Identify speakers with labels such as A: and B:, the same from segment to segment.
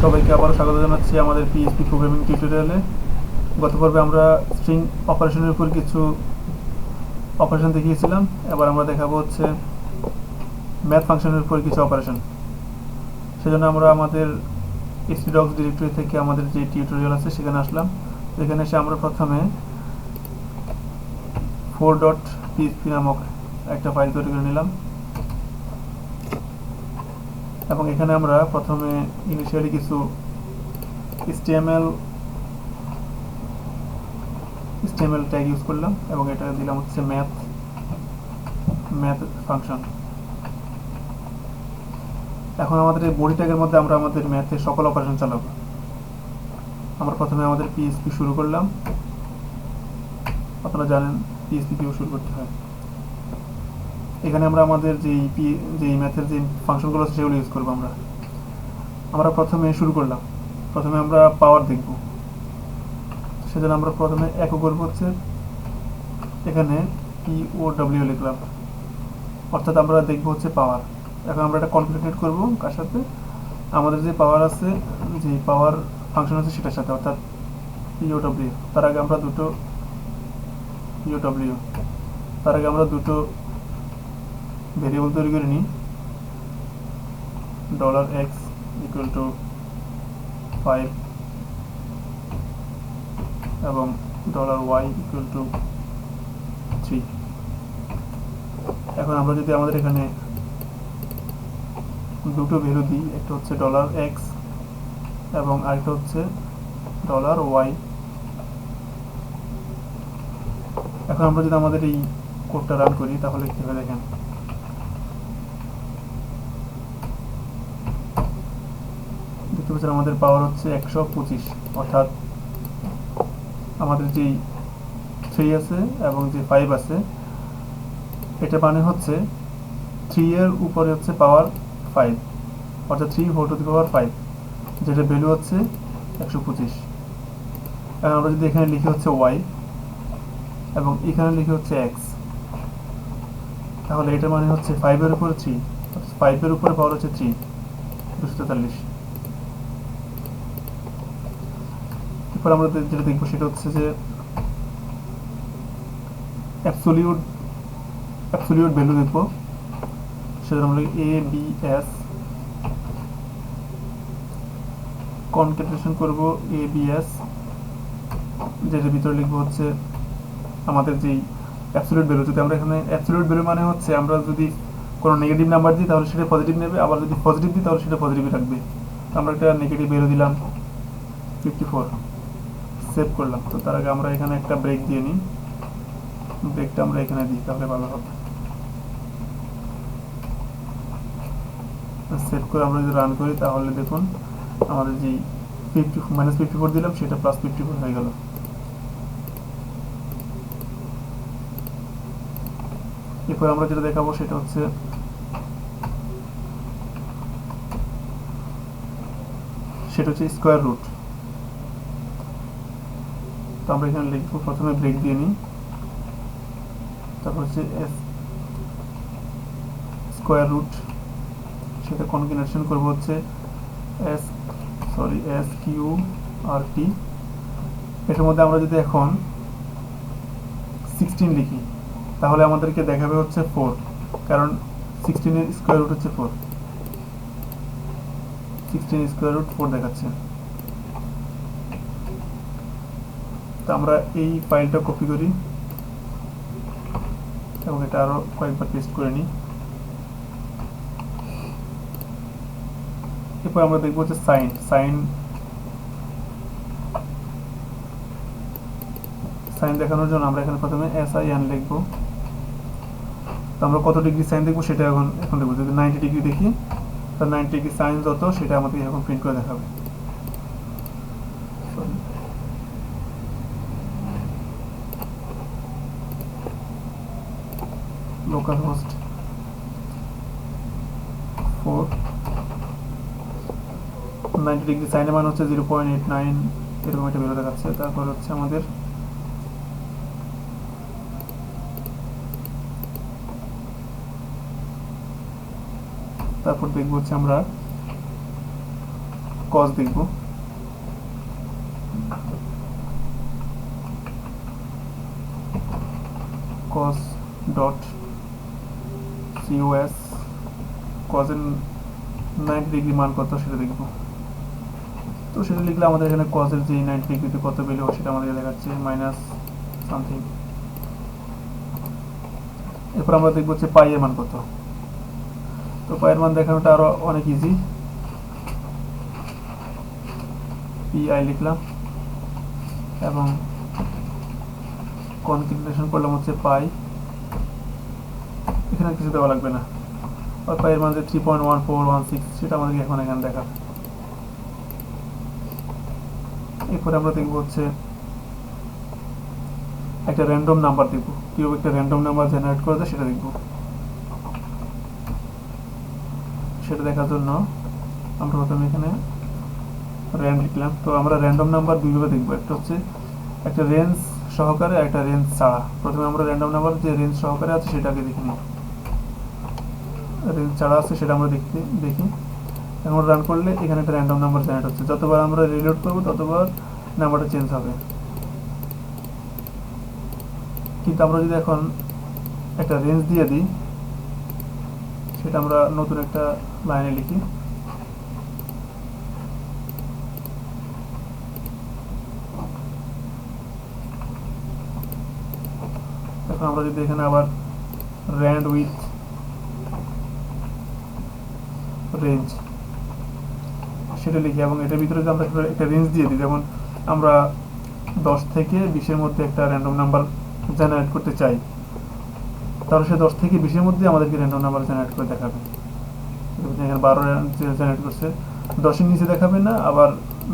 A: সবাইকে আবারও স্বাগত জানাচ্ছি আমাদের পিএইচপি প্রোগ্রামিং টিউটোরিয়ালে। গত পর্বে আমরা স্ট্রিং অপারেশনের উপর কিছু অপারেশন দেখিয়েছিলাম। এবার আমরা দেখাবো হচ্ছে ম্যাথ ফাংশনের উপর কিছু অপারেশন। সেজন্য আমরা আমাদের htdocs ডিরেক্টরি থেকে আমাদের যে টিউটোরিয়াল আছে সেখানে আসলাম। এখানে এসে আমরা প্রথমে 4.php নামক একটা ফাইল তৈরি করে নিলাম এবং এখানে আমরা প্রথমে ইনিশিয়ালি কিছু HTML ট্যাগ ইউজ করলাম এবং এটা দিলাম হচ্ছে ম্যাথ ফাংশন। এখন আমাদের এই বডি ট্যাগের মধ্যে আমরা আমাদের ম্যাথের সকল অপারেশন চালাবো। আমরা প্রথমে আমাদের পিএইচপি শুরু করলাম। আপনারা জানেন পিএইচপি কিভাবে শুরু করতে হয়। এখানে আমরা আমাদের যেই ম্যাথের যে ফাংশনগুলো আছে সেগুলো ইউজ করবো। আমরা প্রথমে শুরু করলাম, প্রথমে আমরা পাওয়ার দেখব। সেজন্য আমরা প্রথমে একো করব হচ্ছে এখানে POW লিখলাম, অর্থাৎ আমরা দেখব হচ্ছে পাওয়ার। এখন আমরা এটা কনক্যাটিনেট করব কার সাথে, আমাদের যে পাওয়ার আছে, যে পাওয়ার ফাংশন আছে সেটার সাথে, অর্থাৎ POW। তার আগে আমরা দুটো ভেরিয়েবল তৈরি করে নিই। $x = 5 এবং $y = 3। এখন আমরা যদি আমাদের এখানে দুটো ভ্যালু দিই, একটা হচ্ছে $x এবং আরেকটা হচ্ছে $y। এখন আমরা যদি আমাদের এই কোডটা রান করি তাহলে কি হবে দেখেন। দেখতে পাচ্ছেন আমাদের পাওয়ার হচ্ছে 125, অর্থাৎ আমাদের যেই 3 আছে এবং যে 5 আছে এটা মানে হচ্ছে 3 এর উপরে হচ্ছে পাওয়ার 5, অর্থাৎ 3 হোল টু দি পাওয়ার 5, যেটা ভ্যালু হচ্ছে 125। এখন আমরা যদি এখানে লিখি হচ্ছে y এবং এখানে লিখি হচ্ছে x, তাহলে এটা মানে হচ্ছে 5 এর উপরে 3, 5 এর উপরে পাওয়ার হচ্ছে 3, 243। এরপর আমরা যেটা দেখবো সেটা হচ্ছে যে অ্যাবসলিউট ভ্যালু দেখবো। সেজন্য আমরা abs কনক্যাটিনেশন করব abs, যেটার ভিতরে লিখবো হচ্ছে আমাদের যেই অ্যাবসলিউট ভ্যালু। যদি আমরা এখানে অ্যাবসলিউট ভ্যালু মানে হচ্ছে আমরা যদি কোনো নেগেটিভ নাম্বার দিই তাহলে সেটা পজিটিভ নেবে, আবার যদি পজিটিভ দিই তাহলে সেটা পজিটিভই রাখবে। আমরা একটা নেগেটিভ ভ্যালু দিলাম 54, সেভ করলাম। তো তার আগে আমরা এখানে একটা ব্রেক দিয়ে নিই, ব্রেকটা আমরা এখানে দিই তাহলে ভালো হবে। সেভ করে আমরা যদি রান করি তাহলে দেখুন আমাদের যে -54 দিলাম সেটা +54 হয়ে গেল। এরপর আমরা যেটা দেখাবো সেটা হচ্ছে স্কোয়ার রুট। তো আমরা এখানে লিখবো, প্রথমে ব্রেক দিয়ে নিই, তারপর হচ্ছে স্কোয়ার রুট, সেটা কনক্যাটিনেশন করবো হচ্ছে SQRT। এটার মধ্যে আমরা যদি এখন 16 লিখি তাহলে আমাদেরকে দেখাবে হচ্ছে 4, কারণ 16 এর স্কোয়ার রুট হচ্ছে 4, 16 স্কোয়ার রুট 4 দেখাচ্ছে। তো আমরা এই ফাইলটা কপি করি এবং এটা আরো কয়েকবার পেস্ট করে নিই। এরপর আমরা দেখবো হচ্ছে সাইন দেখানোর জন্য আমরা এখানে প্রথমে sin লিখবো। তো আমরা কত ডিগ্রি সাইন দেখবো সেটা এখন দেখবো। যদি 90 ডিগ্রি দেখি তাহলে 90 ডিগ্রি সাইন যত সেটা আমাদের এখন প্রিন্ট করে দেখাবে। localhost 4, 90 ডিগ্রি সাইনের মান হচ্ছে 0.89, এরকম একটা বেরো দেখাচ্ছে। তারপর হচ্ছে আমাদের দেখবো হচ্ছে আমরা কজ দেখব। cos ডট cos, কজের 90 ডিগ্রি মান কত সেটা দেখব। তো সেটা লিখলে আমাদের এখানে কজের যে 90 ডিগ্রিতে কত ভ্যালু সেটা আমাদের দেখাচ্ছে মাইনাস সামথিং। এরপর আমরা দেখব হচ্ছে পাই এর মান কত। তো পাইয়ের মান দেখানোটা আরো অনেক ইজি। পিআই লিখলাম এবং কনক্যাটিনেশন করলাম হচ্ছে পাই। এখানে কিছু দেওয়া লাগবে না। আর পাইয়ের মান যে 3.1416 সেটা আমাদেরকে এখন এখানে দেখাবে। এরপরে আমরা দেখব হচ্ছে একটা র্যান্ডম নাম্বার দেখব, কিভাবে একটা র্যান্ডম নাম্বার জেনারেট করা যায় সেটা দেখব। সেটা দেখার জন্য আমরা প্রথমে এখানে র্যান্ড লিখলাম। তো আমরা র্যান্ডম নাম্বার দুইভাবে দেখব, একটা হচ্ছে একটা রেঞ্জ সহকারে, একটা রেঞ্জ ছাড়া। প্রথমে আমরা র্যান্ডম নাম্বার যে রেঞ্জ সহকারে আছে সেটাকে দেখে নিই, রেঞ্জ ছাড়া আছে সেটা আমরা দেখি। এখন রান করলে এখানে একটা র্যান্ডম নাম্বার জেনারেট হচ্ছে। যতবার আমরা রিলোড করব ততবার নাম্বারটা চেঞ্জ হবে। কিন্তু আমরা যদি এখন একটা রেঞ্জ দিয়ে দিই, সেটা আমরা নতুন একটা লাইনে লিখি। এখন আমরা যদি এখানে আবার র্যান্ড উইথ রেঞ্জ সেটা লিখি এবং এটার ভিতরে যদি আমরা একটা রেঞ্জ দিয়ে দিই, যেমন আমরা 10 থেকে 20-এর মধ্যে একটা র্যান্ডম নাম্বার জেনারেট করতে চাই, তাহলে সে 10 থেকে 20-এর মধ্যে আমাদেরকে র্যান্ডম নাম্বার জেনারেট করে দেখাবে। এখানে 12 জেনারেট করছে, 10-এর নিচে দেখাবে না, আবার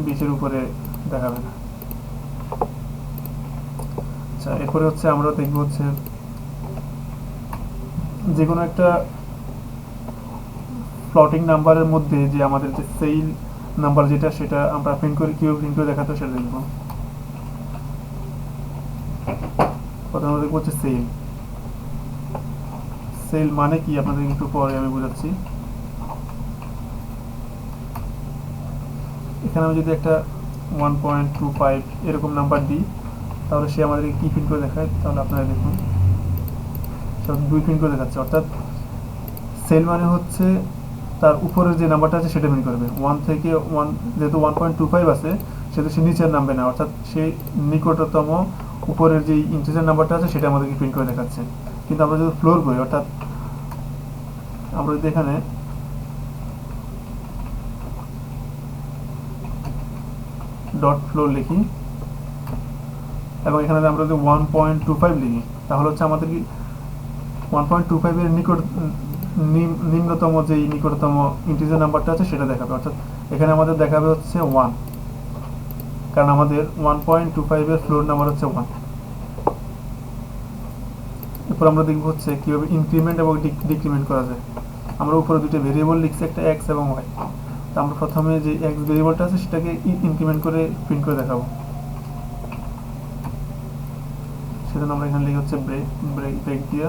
A: 20-এর উপরে দেখাবে না। আচ্ছা, এরপরে হচ্ছে আমরা দেখব হচ্ছে যে কোনো একটা ফ্লোটিং নাম্বারের মধ্যে যে আমাদের যে সেল নাম্বার যেটা সেটা আমরা প্রিন্ট করে কিভাবে প্রিন্ট করে দেখাতে সেটা দেখব। প্রথমে আমরা দেখব হচ্ছে সেল। সেল মানে কি আপনাদের একটু পরে আমি বোঝাচ্ছি। এখানে আমি যদি একটা 1.25 এরকম নাম্বার দিই, তাহলে সে আমাদেরকে কি প্রিন্ট করে দেখায়, তাহলে আপনারা দেখুন সব 2 প্রিন্ট করে দেখাচ্ছে। অর্থাৎ সেল মানে হচ্ছে তার উপরের যে নাম্বারটা আছে সেটা প্রিন্ট করবে। 1 থেকে 1, যেহেতু 1.25 আছে সেহেতু সে নিচের নামবে না, অর্থাৎ সেই নিকটতম উপরের যে ইন্টিজার নাম্বারটা আছে সেটা আমাদেরকে প্রিন্ট করে দেখাচ্ছে। কিন্তু আমরা যদি ফ্লোর করি, অর্থাৎ আমরা যদি এখানে ডট ফ্লোর লিখি এবং এখানে আমরা যদি 1.25 লিখি, তাহলে হচ্ছে আমাদের কি 1.25 এর নিম্নতম যে নিকটতম ইন্টিজার নাম্বারটা আছে সেটা দেখাবে। অর্থাৎ এখানে আমাদের দেখাবে হচ্ছে 1, কারণ আমাদের 1.25 এর ফ্লোর নাম্বার হচ্ছে 1। এরপর আমরা দেখব হচ্ছে কিভাবে ইনক্রিমেন্ট এবং ডিক্রিমেন্ট করা যায়। আমরা উপরে দুটো ভেরিয়েবল লিখছি, একটা x এবং y। তো আমরা প্রথমে যে x ভেরিয়েবলটা আছে সেটাকে ইনক্রিমেন্ট করে প্রিন্ট করে দেখাবো। সেজন্য আমরা এখানে লিখি হচ্ছে ব্রেক দিয়ে।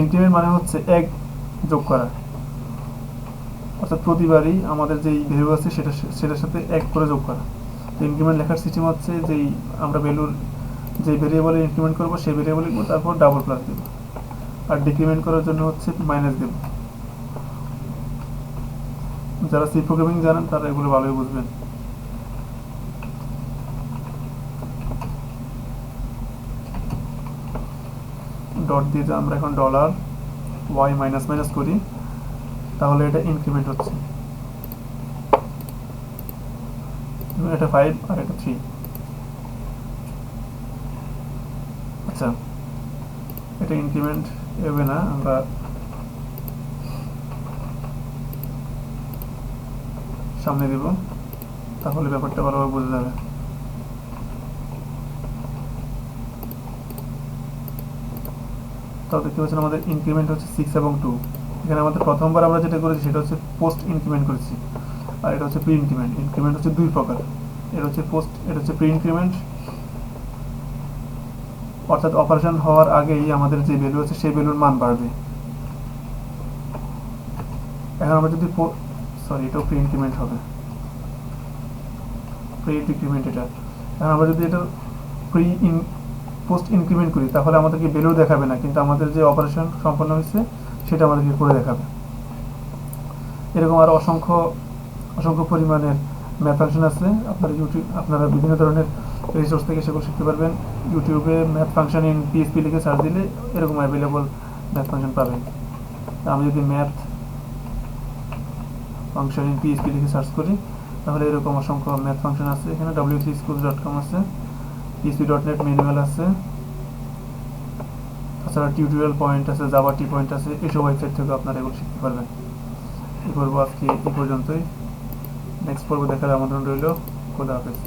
A: ইনক্রিমেন্ট মানে হচ্ছে 1 যোগ করা, অর্থাৎ প্রতিবারই আমাদের যেই ভ্যালু আছে সেটার সাথে 1 করে যোগ করা। তো ইনক্রিমেন্ট লেখার সিস্টেম হচ্ছে যেই আমরা ভ্যালুর যে ভেরিয়েবলে ইনক্রিমেন্ট করবো সেই ভেরিয়েবল লিখবো, তারপর ডাবল প্লাস দেব। আর ডিক্রিমেন্ট করার জন্য হচ্ছে মাইনাস দেব। যারা সি প্রোগ্রামিং জানেন তারা এগুলো ভালোই বুঝবেন। ডট দিয়ে যে আমরা এখন ডলার ওয়াই মাইনাস মাইনাস করি, তাহলে এটা ইনক্রিমেন্ট হচ্ছে। এটা 5 আর এটা 3। আচ্ছা, এটা ইনক্রিমেন্ট হবে না, আমরা সামনে দিব, তাহলে ব্যাপারটা ভালোভাবে বোঝা যাবে। তাও দেখতে পাচ্ছেন আমাদের ইনক্রিমেন্ট হচ্ছে 6 এবং 2। এখানে আমাদের প্রথমবার আমরা যেটা করেছি সেটা হচ্ছে পোস্ট ইনক্রিমেন্ট করেছি, আর এটা হচ্ছে প্রি ইনক্রিমেন্ট। ইনক্রিমেন্ট হচ্ছে 2 প্রকার, এটা হচ্ছে পোস্ট, এটা হচ্ছে প্রি ইনক্রিমেন্ট। অর্থাৎ অপারেশন হওয়ার আগেই আমাদের যে ভ্যালু আছে সেই ভ্যালুর মান বাড়বে। এখন আমরা যদি সরি এটাও প্রি ইনক্রিমেন্ট হবে, প্রি ডিক্রিমেন্ট এটা। এখন আমরা যদি এটা পোস্ট ইনক্রিমেন্ট করি তাহলে আমাদেরকে ভ্যালু দেখাবে না, কিন্তু আমাদের যে অপারেশন সম্পন্ন হয়েছে সেটা আমাদেরকে করে দেখাবে। এরকম আরও অসংখ্য অসংখ্য পরিমাণের ম্যাথ ফাংশন আছে। আপনারা বিভিন্ন ধরনের রিসোর্স থেকে সেগুলো শিখতে পারবেন। ইউটিউবে ম্যাথ ফাংশন ইন পিএইচপি লিখে সার্চ দিলে এরকম অ্যাভেলেবল ম্যাথ ফাংশন পাবেন। আমি যদি ম্যাথ ফাংশন ইন পিএইচপি লিখে সার্চ করি তাহলে এরকম অসংখ্য ম্যাথ ফাংশন আছে। এখানে w3schools.com আছে, php.net ম্যানুয়াল আছে, তাছাড়া টিউটোরিয়াল পয়েন্ট আছে, জাভা টি পয়েন্ট আছে। এইসব ওয়েবসাইট থেকে আপনারা এগুলো শিখতে পারবেন। এই পর্ব আজকে এই পর্যন্তই। নেক্সট পর্ব দেখার আমন্ত্রণ রইল। খোদা হাফেজ।